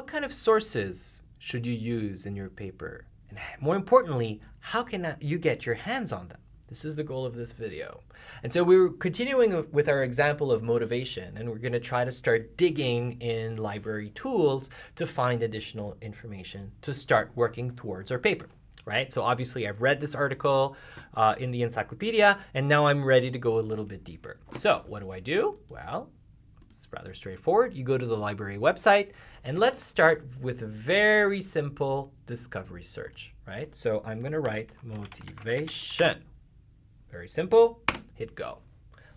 kind of sources should you use in your paper? And more importantly, how can you get your hands on them? This is the goal of this video. And so we're continuing with our example of motivation, and we're going to try to start digging in library tools to find additional information to start working towards our paper, right? So obviously I've read this article in the encyclopedia, and now I'm ready to go a little bit deeper. So what do? Well, it's rather straightforward. You go to the library website, and let's start with a very simple discovery search, right? So I'm going to write motivation. Very simple, hit go.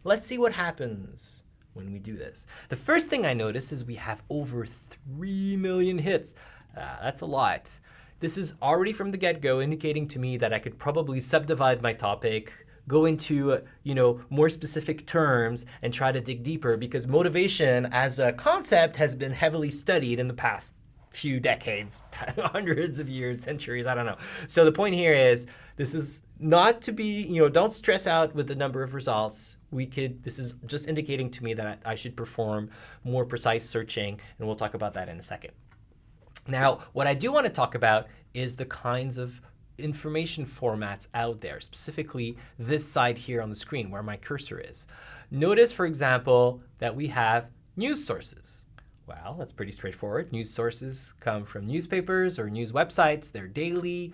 Let's see what happens when we do this. The first thing I notice is we have over 3 million hits. That's a lot. This is already from the get-go indicating to me that I could probably subdivide my topic, go into more specific terms and try to dig deeper, because motivation as a concept has been heavily studied in the past few decades, hundreds of years, centuries, I don't know. So the point here is, this is not to be, don't stress out with the number of results. This is just indicating to me that I should perform more precise searching, and we'll talk about that in a second. Now, what I do want to talk about is the kinds of information formats out there, specifically this side here on the screen where my cursor is. Notice, for example, that we have news sources. Well, that's pretty straightforward. News sources come from newspapers or news websites. They're daily.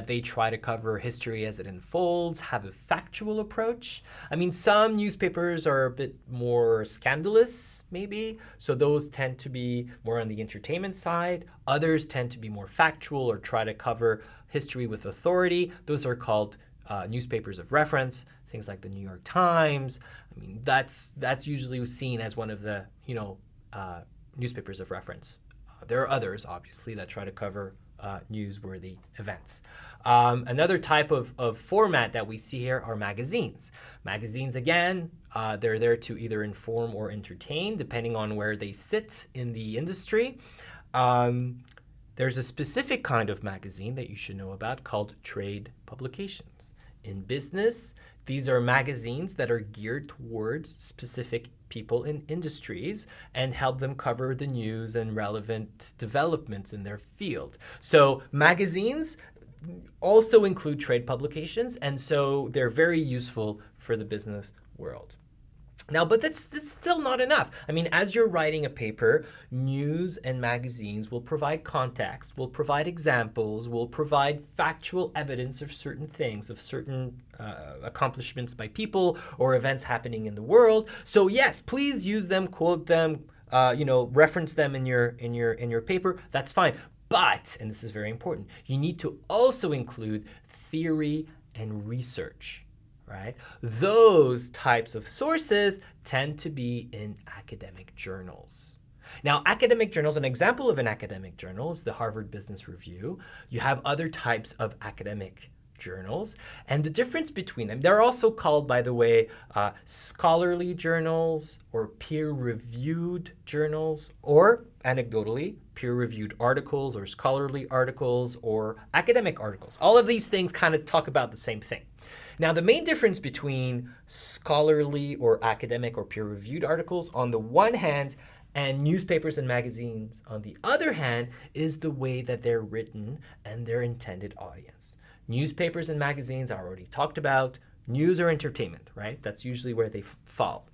They try to cover history as it unfolds, have a factual approach. I mean, some newspapers are a bit more scandalous, maybe. So those tend to be more on the entertainment side. Others tend to be more factual or try to cover history with authority. Those are called newspapers of reference. Things like the New York Times. I mean, that's usually seen as one of the, newspapers of reference. There are others, obviously, that try to cover newsworthy events. Another type of format that we see here are magazines. Magazines, again, they're there to either inform or entertain, depending on where they sit in the industry. There's a specific kind of magazine that you should know about called trade publications. In business, these are magazines that are geared towards specific people in industries and help them cover the news and relevant developments in their field. So magazines also include trade publications, and so they're very useful for the business world. Now, but that's still not enough. I mean, as you're writing a paper, news and magazines will provide context, will provide examples, will provide factual evidence of certain things, of certain accomplishments by people or events happening in the world. So yes, please use them, quote them, reference them in your paper. That's fine. But, and this is very important, you need to also include theory and research. Right? Those types of sources tend to be in academic journals. Now, academic journals, an example of an academic journal is the Harvard Business Review. You have other types of academic journals, and the difference between them, they're also called, by the way, scholarly journals or peer-reviewed journals, or anecdotally, peer-reviewed articles or scholarly articles or academic articles. All of these things kind of talk about the same thing. Now, the main difference between scholarly or academic or peer-reviewed articles on the one hand and newspapers and magazines on the other hand is the way that they're written and their intended audience. Newspapers and magazines I already talked about. News or entertainment, right? That's usually where they fall.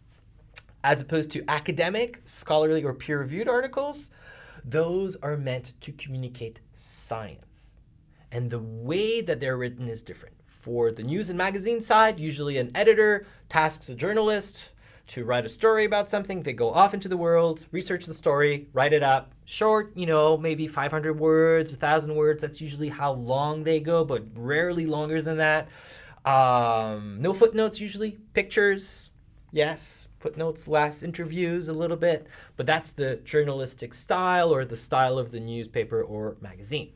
As opposed to academic, scholarly, or peer-reviewed articles, those are meant to communicate science. And the way that they're written is different. For the news and magazine side, usually an editor tasks a journalist to write a story about something. They go off into the world, research the story, write it up. Short, maybe 500 words, 1,000 words. That's usually how long they go, but rarely longer than that. No footnotes usually. Pictures, yes. Footnotes, less, interviews a little bit. But that's the journalistic style or the style of the newspaper or magazine.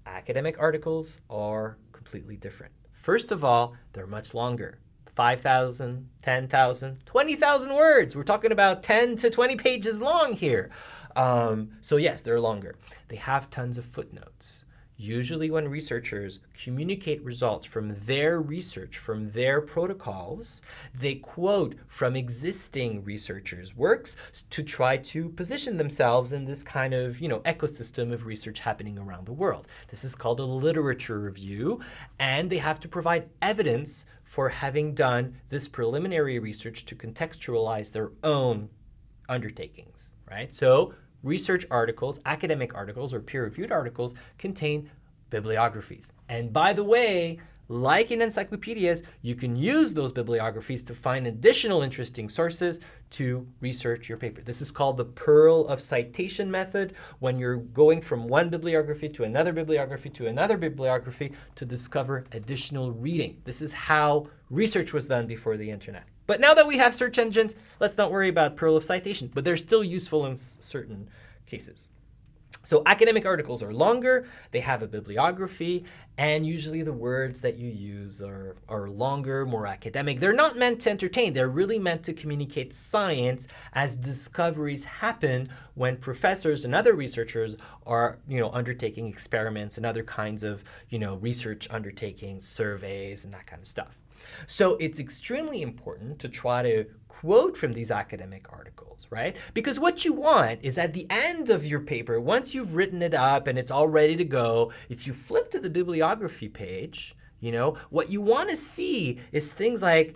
Academic articles are completely different. First of all, they're much longer. 5,000, 10,000, 20,000 words. We're talking about 10 to 20 pages long here. So yes, they're longer. They have tons of footnotes. Usually when researchers communicate results from their research, from their protocols, they quote from existing researchers' works to try to position themselves in this kind of, ecosystem of research happening around the world. This is called a literature review, and they have to provide evidence for having done this preliminary research to contextualize their own undertakings, right? So research articles, academic articles, or peer-reviewed articles contain bibliographies. And by the way, like in encyclopedias, you can use those bibliographies to find additional interesting sources to research your paper. This is called the Pearl of Citation method, when you're going from one bibliography to another bibliography to another bibliography to discover additional reading. This is how research was done before the internet. But now that we have search engines, let's not worry about Pearl of Citation, but they're still useful in certain cases. So academic articles are longer, they have a bibliography, and usually the words that you use are longer, more academic. They're not meant to entertain, they're really meant to communicate science as discoveries happen when professors and other researchers are, undertaking experiments and other kinds of, research undertakings, surveys, and that kind of stuff. So it's extremely important to try to quote from these academic articles, right? Because what you want is at the end of your paper, once you've written it up and it's all ready to go, if you flip to the bibliography page, what you want to see is things like,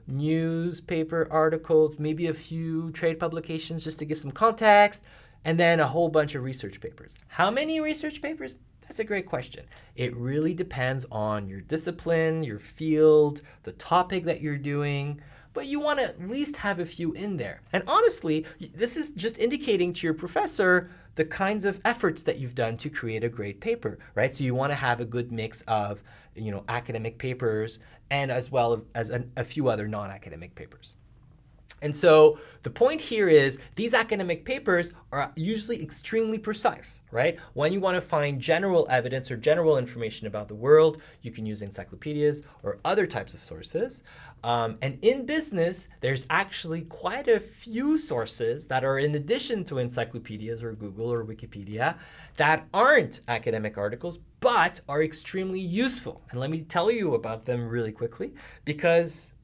newspaper articles, maybe a few trade publications just to give some context, and then a whole bunch of research papers. How many research papers? That's a great question. It really depends on your discipline, your field, the topic that you're doing, but you want to at least have a few in there. And honestly, this is just indicating to your professor the kinds of efforts that you've done to create a great paper, right? So you want to have a good mix of, academic papers and as well as a few other non-academic papers. And so the point here is these academic papers are usually extremely precise, right? When you want to find general evidence or general information about the world, you can use encyclopedias or other types of sources. And in business, there's actually quite a few sources that are in addition to encyclopedias or Google or Wikipedia that aren't academic articles, but are extremely useful. And let me tell you about them really quickly, because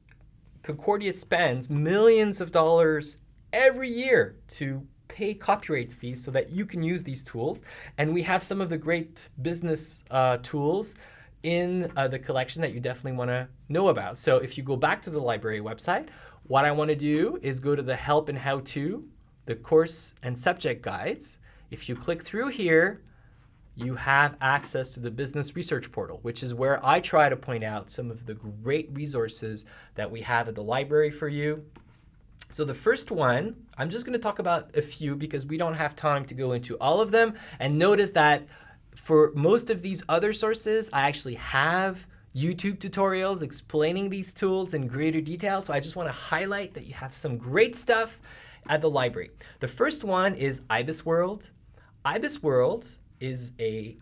Concordia spends millions of dollars every year to pay copyright fees so that you can use these tools. And we have some of the great business tools in the collection that you definitely want to know about. So if you go back to the library website, what I want to do is go to the help and how to, the course and subject guides. If you click through here, you have access to the business research portal, which is where I try to point out some of the great resources that we have at the library for you. So the first one, I'm just going to talk about a few because we don't have time to go into all of them. And notice that for most of these other sources, I actually have YouTube tutorials explaining these tools in greater detail. So I just want to highlight that you have some great stuff at the library. The first one is IBIS World. IBIS World is a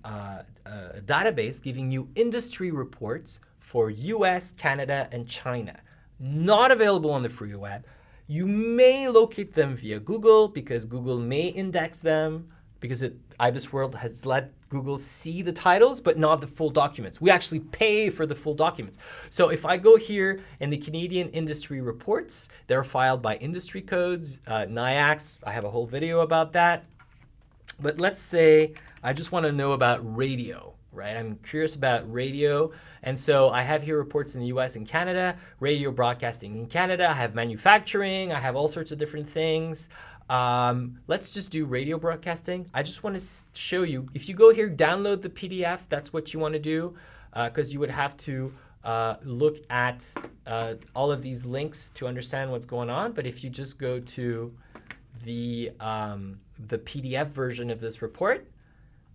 database giving you industry reports for US, Canada, and China. Not available on the free web. You may locate them via Google because Google may index them because IBIS World has let Google see the titles, but not the full documents. We actually pay for the full documents. So if I go here in the Canadian industry reports, they're filed by industry codes, NIACS. I have a whole video about that. But let's say I just want to know about radio, right? I'm curious about radio. And so I have here reports in the US and Canada, radio broadcasting in Canada. I have manufacturing. I have all sorts of different things. Let's just do radio broadcasting. I just want to show you, if you go here, download the PDF, that's what you want to do, because you would have to look at all of these links to understand what's going on. But if you just go to the PDF version of this report,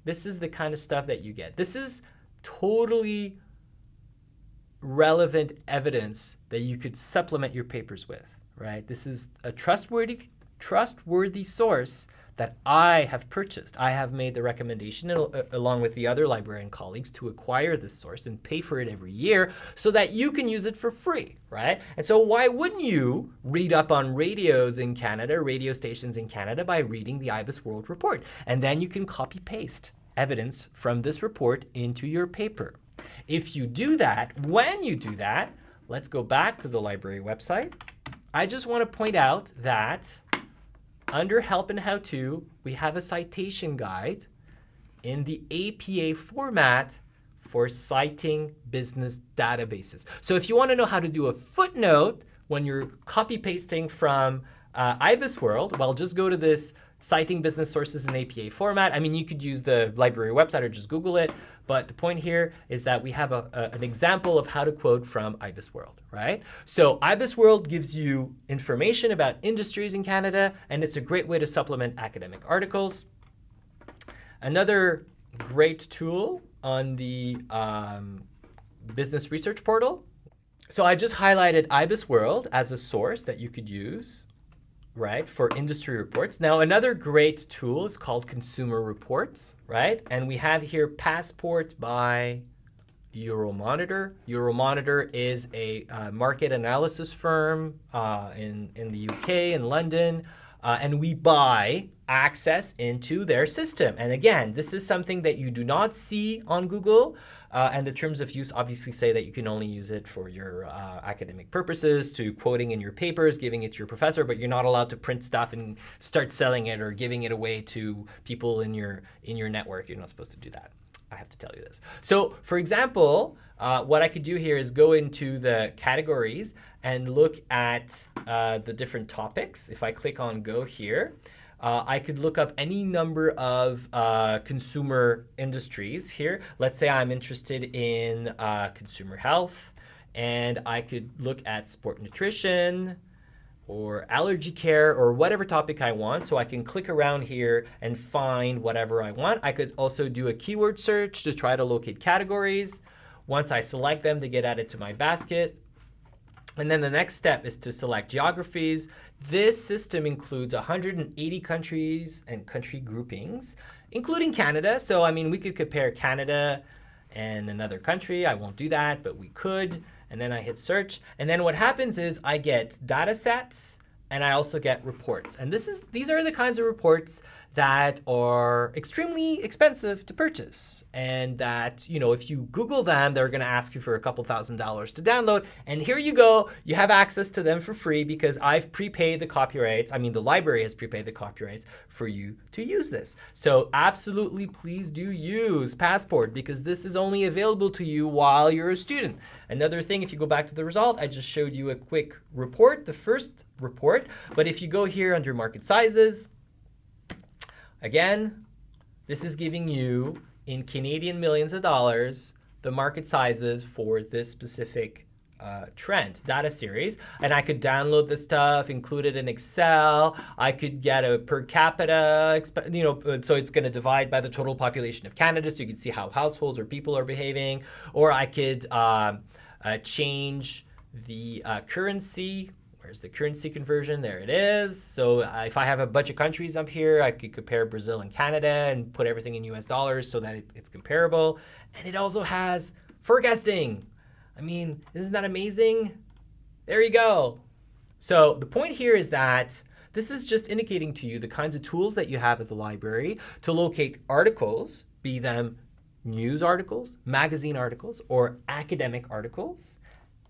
this is the kind of stuff that you get. This is totally relevant evidence that you could supplement your papers with, right? This is a trustworthy source that I have purchased. I have made the recommendation along with the other librarian colleagues to acquire this source and pay for it every year so that you can use it for free, right? And so why wouldn't you read up on radios in Canada, radio stations in Canada by reading the IBIS World Report? And then you can copy paste evidence from this report into your paper. If you do that, when you do that, let's go back to the library website. I just want to point out that under Help and How To, we have a citation guide in the APA format for citing business databases. So if you want to know how to do a footnote when you're copy pasting from IBIS World, well, just go to this citing business sources in APA format. I mean, you could use the library website or just Google it. But the point here is that we have an example of how to quote from IBIS World, right? So IBIS World gives you information about industries in Canada, and it's a great way to supplement academic articles. Another great tool on the business research portal. So I just highlighted IBIS World as a source that you could use, right, for industry reports. Now, another great tool is called Consumer Reports, right? And we have here Passport by Euromonitor. Euromonitor is a market analysis firm in the UK, in London, and we buy access into their system. And again, this is something that you do not see on Google. And the terms of use obviously say that you can only use it for your academic purposes, to quoting in your papers, giving it to your professor, but you're not allowed to print stuff and start selling it or giving it away to people in your network. You're not supposed to do that. I have to tell you this. So for example, what I could do here is go into the categories and look at the different topics. If I click on Go here, I could look up any number of consumer industries here. Let's say I'm interested in consumer health, and I could look at sport nutrition or allergy care or whatever topic I want. So I can click around here and find whatever I want. I could also do a keyword search to try to locate categories. Once I select them, they get added to my basket. And then the next step is to select geographies. This system includes 180 countries and country groupings, including Canada. So, I mean, we could compare Canada and another country. I won't do that, but we could. And then I hit search. And then what happens is I get data sets and I also get reports. And these are the kinds of reports that are extremely expensive to purchase, and that, you know, if you Google them, they're going to ask you for a couple $1,000s to download. And here you go, you have access to them for free because I've prepaid the copyrights. I mean, the library has prepaid the copyrights for you to use this. So absolutely, please do use Passport because this is only available to you while you're a student. Another thing, if you go back to the result, I just showed you a quick report, the first report. But if you go here under market sizes, again, this is giving you, in Canadian millions of dollars, the market sizes for this specific trend data series. And I could download the stuff, include it in Excel. I could get a per capita, so it's going to divide by the total population of Canada, so you can see how households or people are behaving. Or I could change the currency. Where's the currency conversion? There it is. So if I have a bunch of countries up here, I could compare Brazil and Canada and put everything in US dollars so that it's comparable. And it also has forecasting. I mean, isn't that amazing? There you go. So the point here is that this is just indicating to you the kinds of tools that you have at the library to locate articles, be them news articles, magazine articles, or academic articles.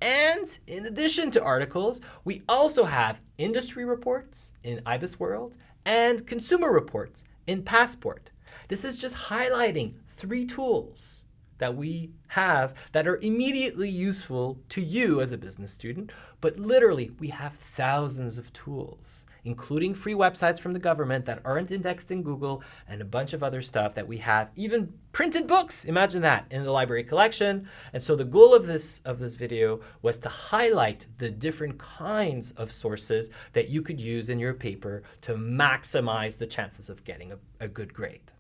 And in addition to articles, we also have industry reports in IBIS World and consumer reports in Passport. This is just highlighting 3 tools that we have that are immediately useful to you as a business student, but literally we have thousands of tools, including free websites from the government that aren't indexed in Google, and a bunch of other stuff that we have, even printed books, imagine that, in the library collection. And so the goal of this video was to highlight the different kinds of sources that you could use in your paper to maximize the chances of getting a good grade.